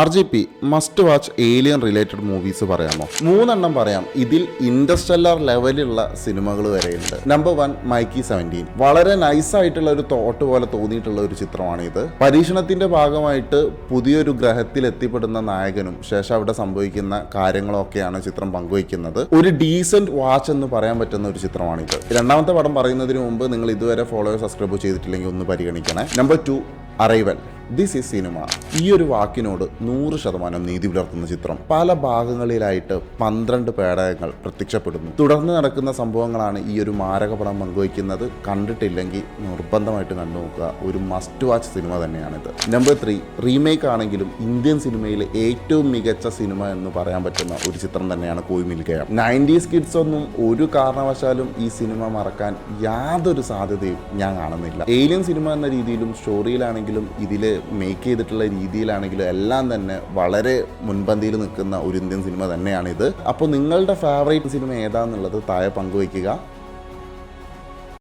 RGP must watch alien related movies പറയാമോ? 3 പറയാം. ഇതിൽ ഇൻഡർസ്റ്റെല്ലാർ ലെവലുള്ള സിനിമകൾ വരെയുണ്ട്. നമ്പർ 1 മൈക്കി 17. വളരെ നൈസായിട്ടുള്ള ഒരു തോട്ട് പോലെ തോന്നിയിട്ടുള്ള ഒരു ചിത്രമാണ് ഇത്. പരീക്ഷണത്തിന്റെ ഭാഗമായിട്ട് പുതിയൊരു ഗ്രഹത്തിൽ എത്തിപ്പെടുന്ന നായകനും ശേഷം അവിടെ സംഭവിക്കുന്ന കാര്യങ്ങളൊക്കെയാണ് ചിത്രം പങ്കുവയ്ക്കുന്നത്. ഒരു ഡീസന്റ് വാച്ച് എന്ന് പറയാൻ പറ്റുന്ന ഒരു ചിത്രമാണിത്. രണ്ടാമത്തെ പടം പറയുന്നതിന് മുമ്പ് നിങ്ങൾ ഇതുവരെ ഫോളോ സബ്സ്ക്രൈബ് ചെയ്തിട്ടില്ലെങ്കിൽ ഒന്ന് പരിഗണിക്കണേ. Number 2 arrival. This is cinema. ഈ ഒരു വാക്കിനോട് 100% നീതി പുലർത്തുന്ന ചിത്രം. പല ഭാഗങ്ങളിലായിട്ട് 12 പേടകങ്ങൾ പ്രത്യക്ഷപ്പെടുന്നു. തുടർന്ന് നടക്കുന്ന സംഭവങ്ങളാണ് ഈ ഒരു മാരകപടം പങ്കുവയ്ക്കുന്നത്. കണ്ടിട്ടില്ലെങ്കിൽ നിർബന്ധമായിട്ട് കണ്ടു നോക്കുക. ഒരു മസ്റ്റ് വാച്ച് സിനിമ തന്നെയാണിത്. നമ്പർ 3 റീമേക്ക് ആണെങ്കിലും ഇന്ത്യൻ സിനിമയിലെ ഏറ്റവും മികച്ച സിനിമ എന്ന് പറയാൻ പറ്റുന്ന ഒരു ചിത്രം തന്നെയാണ് കോയ് മിൽ ഗയ. 90s കിഡ്സ് ഒന്നും ഒരു കാരണവശാലും ഈ സിനിമ മറക്കാൻ യാതൊരു സാധ്യതയും ഞാൻ കാണുന്നില്ല. ഏലിയൻ സിനിമ എന്ന രീതിയിലും സ്റ്റോറിയിലാണെങ്കിലും ഇതിൽ മേക്ക് ചെയ്തിട്ടുള്ള രീതിയിലാണെങ്കിലും എല്ലാം തന്നെ വളരെ മുൻപന്തിയിൽ നിൽക്കുന്ന ഒരു ഇന്ത്യൻ സിനിമ തന്നെയാണിത്. അപ്പോൾ നിങ്ങളുടെ ഫേവറേറ്റ് സിനിമ ഏതാണെന്നുള്ളത് താഴെ പങ്കുവയ്ക്കുക.